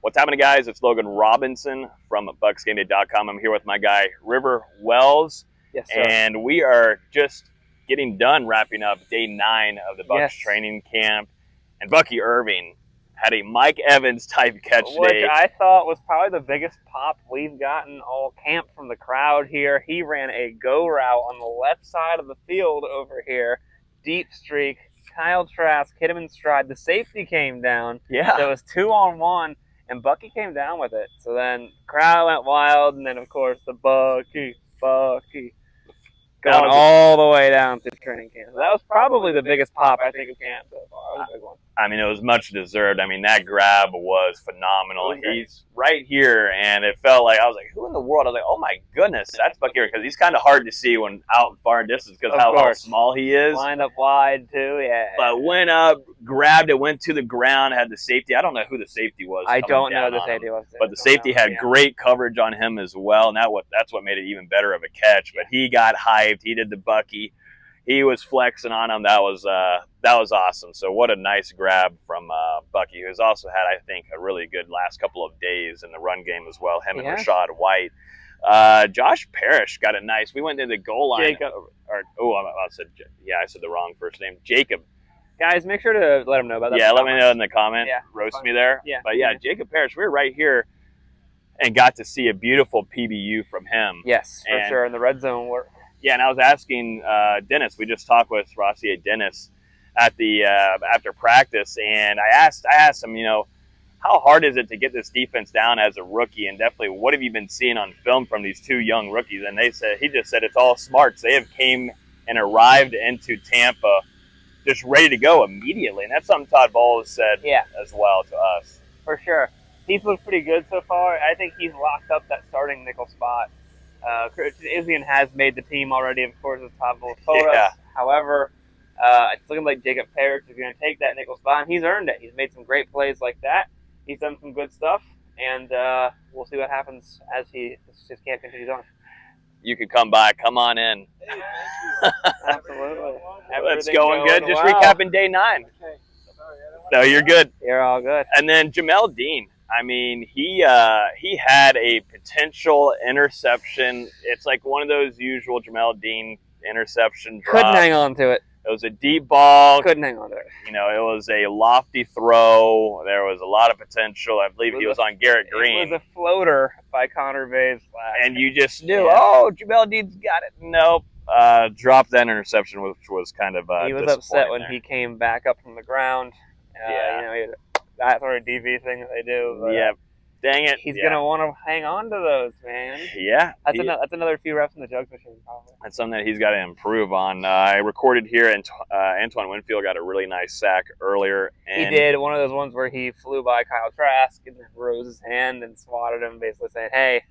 What's happening, guys? It's Logan Robinson from BucsGameday.com. I'm here with my guy, River Wells. Yes, sir. And we are just getting done wrapping up day 9 of the Bucs training camp. And Bucky Irving had a Mike Evans type catch today. Which I thought was probably the biggest pop we've gotten all camp from the crowd here. He ran a go route on the left side of the field over here. Deep streak. Kyle Trask hit him in stride. The safety came down. Yeah. So it was 2-on-1. And Bucky came down with it. So then crowd went wild, and then of course the Bucky, going all the way down through training camp. So that was probably the biggest pop I think of camp so far. That was a big one. I mean, it was much deserved. I mean, that grab was phenomenal. He's right here, and it felt like, I was like, who in the world? I was like, oh my goodness, that's Bucky Irving, because he's kind of hard to see when out far distance because how small he is. Lined up wide too, yeah. But went up, grabbed it, went to the ground, had the safety. I don't know who the safety was. I don't know who the safety was. But the safety had great coverage on him as well, and that's what made it even better of a catch. But he got hyped. He did the Bucky. He was flexing on him. That was awesome. So what a nice grab from Bucky, who's also had, I think, a really good last couple of days in the run game as well. Him and Rashad White. Josh Parrish got it nice. We went to the goal line. I said the wrong first name. Jacob. Guys, make sure to let him know about that. Yeah, let me know in the comment. Yeah, roast me there. Yeah. But yeah, Jacob Parrish, we were right here and got to see a beautiful PBU from him. Yes, for sure, in the red zone work. Yeah, and I was asking Dennis. We just talked with Rossier Dennis at the after practice, and I asked him, how hard is it to get this defense down as a rookie, and definitely what have you been seeing on film from these two young rookies? And he just said it's all smarts. They have came and arrived into Tampa just ready to go immediately, and that's something Todd Bowles said as well to us. For sure, he's looked pretty good so far. I think he's locked up that starting nickel spot. Credentialed has made the team already, of course, as Todd Bowles told us. However, it's looking like Jacob Parrish is going to take that nickel spot, and he's earned it. He's made some great plays like that. He's done some good stuff, and we'll see what happens as his camp continues on. You could come by. Come on in. Absolutely. It's going good. Just recapping day 9. No, you're good. You're all good. And then Jamel Dean. I mean, he had a potential interception. It's like one of those usual Jamel Dean interception drops. Couldn't hang on to it. It was a deep ball. Couldn't hang on to it. It was a lofty throw. There was a lot of potential. I believe he was on Garrett Green. It was a floater by Connor Bays. And you just knew, Jamel Dean's got it. Nope. Dropped that interception, which was kind of he was upset when he came back up from the ground. He had that sort of DV thing that they do. But, dang it. He's going to want to hang on to those, man. Yeah. That's another few reps in the jugs machine, probably. That's something that he's got to improve on. I recorded here, and Antoine Winfield got a really nice sack earlier. And he did. One of those ones where he flew by Kyle Trask and then rose his hand and swatted him, basically saying, hey,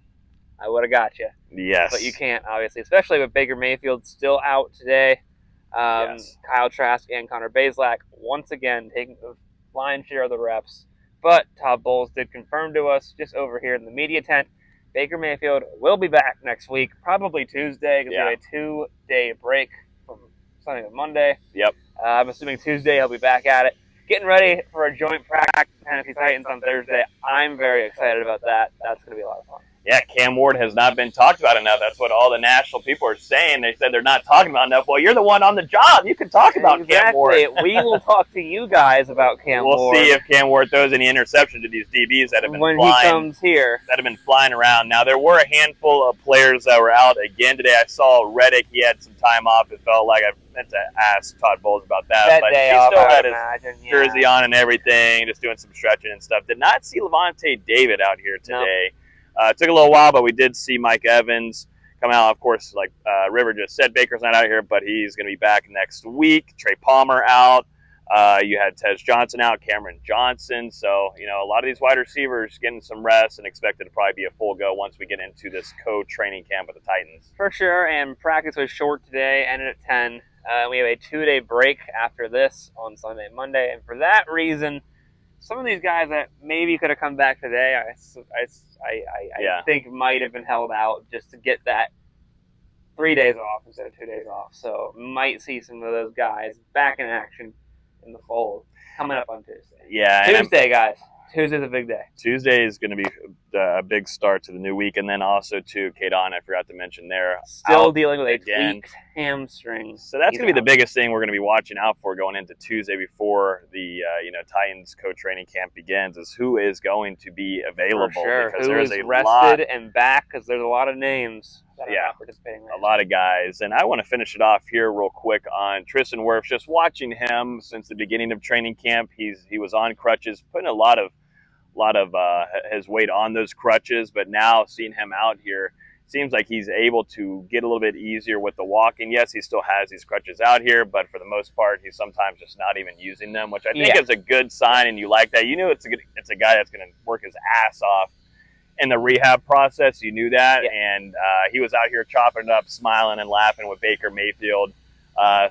I would have got you. Yes. But you can't, obviously, especially with Baker Mayfield still out today. Kyle Trask and Connor Bazelak once again taking the lion's share of the reps. But Todd Bowles did confirm to us just over here in the media tent, Baker Mayfield will be back next week, probably Tuesday, because we have a 2-day break from Sunday to Monday. Yep. I'm assuming Tuesday he'll be back at it. Getting ready for a joint practice with Tennessee Titans on Thursday. I'm very excited about that. That's going to be a lot of fun. Yeah, Cam Ward has not been talked about enough. That's what all the national people are saying. They said they're not talking about enough. Well, you're the one on the job. You can talk about Cam Ward. We will talk to you guys about Cam Ward. We'll see if Cam Ward throws any interception to these DBs that have been when he comes here. That have been flying around. Now, there were a handful of players that were out again today. I saw Reddick. He had some time off. It felt like I meant to ask Todd Bowles about that. But day he off, still had his jersey on and everything, just doing some stretching and stuff. Did not see Levante David out here today. No. It took a little while, but we did see Mike Evans come out. Of course, like River just said, Baker's not out here, but he's going to be back next week. Trey Palmer out. You had Tez Johnson out, Cameron Johnson. So, a lot of these wide receivers getting some rest and expected to probably be a full go once we get into this co-training camp with the Titans. For sure, and practice was short today, ended at 10. We have a 2-day break after this on Sunday and Monday, and for that reason, some of these guys that maybe could have come back today, I think might have been held out just to get that 3 days off instead of 2 days off. So might see some of those guys back in action in the fold coming up on Tuesday. Yeah. Tuesday, guys. Tuesday's a big day. Tuesday is going to be a big start to the new week, and then also to Kate On, I forgot to mention there. Still dealing with a tweaked hamstring. So that's going to be the biggest thing we're going to be watching out for going into Tuesday before the Titans co-training camp begins, is who is going to be available. For sure. Because who there's is a rested lot, and back, because there's a lot of names that are not participating right a lot of guys. And I want to finish it off here real quick on Tristan Wirfs. Just watching him since the beginning of training camp, he was on crutches, putting a lot of his weight on those crutches, but now seeing him out here, seems like he's able to get a little bit easier with the walking. Yes, he still has these crutches out here, but for the most part, he's sometimes just not even using them, which I think is a good sign, and you like that. You know it's a guy that's going to work his ass off in the rehab process. You knew that, and he was out here chopping it up, smiling and laughing with Baker Mayfield.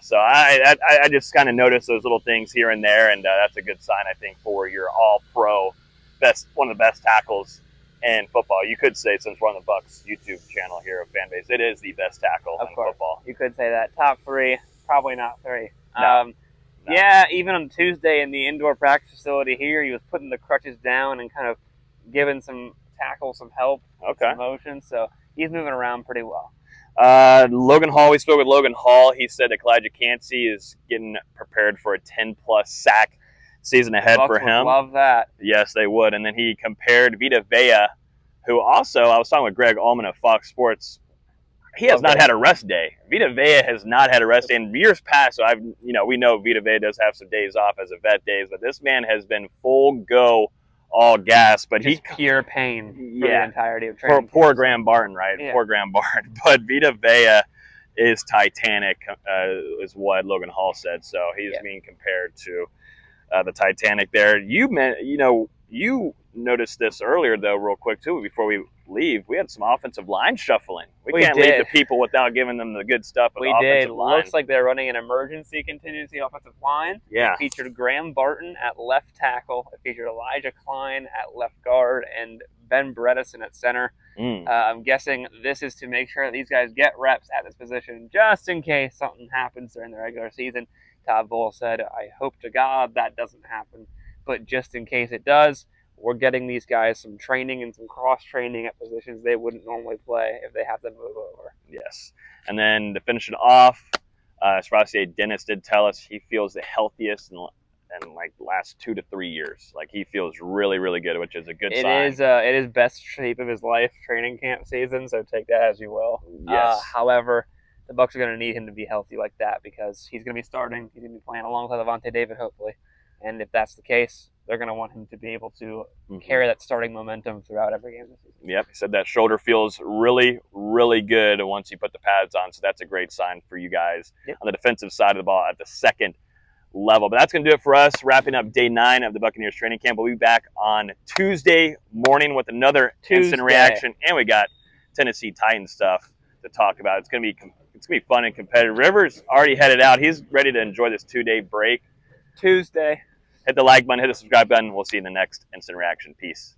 So I just kind of noticed those little things here and there, and that's a good sign, I think, for your all-pro, one of the best tackles in football. You could say, since we're on the Bucs YouTube channel here of Fanbase, it is the best tackle in football. You could say that. Top 3, probably not 3. No. Yeah, even on Tuesday in the indoor practice facility here, he was putting the crutches down and kind of giving some tackles some help, some motion. So he's moving around pretty well. Logan Hall, we spoke with Logan Hall. He said that Kalijah Cansey is getting prepared for a 10-plus sack season ahead for him. Love that. Yes, they would. And then he compared Vita Vea, who also, I was talking with Greg Allman of Fox Sports. He has not had a rest day. Vita Vea has not had a rest day in years past. So we know Vita Vea does have some days off as a vet days, but this man has been full go, all gas. But just pure pain for the entirety of training. Poor Graham Barton, right? Yeah. Poor Graham Barton. But Vita Vea is Titanic, is what Logan Hall said. So he's being compared to the Titanic there. You noticed this earlier, though, real quick, too, before we leave. We had some offensive line shuffling. We can't leave the people without giving them the good stuff. We did. Looks like they're running an emergency contingency offensive line. Yeah. It featured Graham Barton at left tackle. It featured Elijah Klein at left guard and Ben Bredesen at center. I'm guessing this is to make sure that these guys get reps at this position just in case something happens during the regular season. Todd Bowles said, I hope to God that doesn't happen. But just in case it does, we're getting these guys some training and some cross-training at positions they wouldn't normally play if they have to move over. Yes. And then to finish it off, Srasier Dennis did tell us he feels the healthiest in like the last 2 to 3 years. Like, he feels really, really good, which is a good sign. It is best shape of his life training camp season, so take that as you will. Yes. However, the Bucs are going to need him to be healthy like that because he's going to be starting. He's going to be playing alongside Levante David, hopefully. And if that's the case, they're going to want him to be able to carry that starting momentum throughout every game this season. Yep, he said that shoulder feels really, really good once you put the pads on. So that's a great sign for you guys on the defensive side of the ball at the second level. But that's going to do it for us, wrapping up day 9 of the Buccaneers training camp. We'll be back on Tuesday morning with another instant reaction. And we got Tennessee Titans stuff to talk about. It's going to be fun and competitive. Rivers already headed out. He's ready to enjoy this 2-day break. Tuesday. Hit the like button, hit the subscribe button. We'll see you in the next instant reaction. Peace.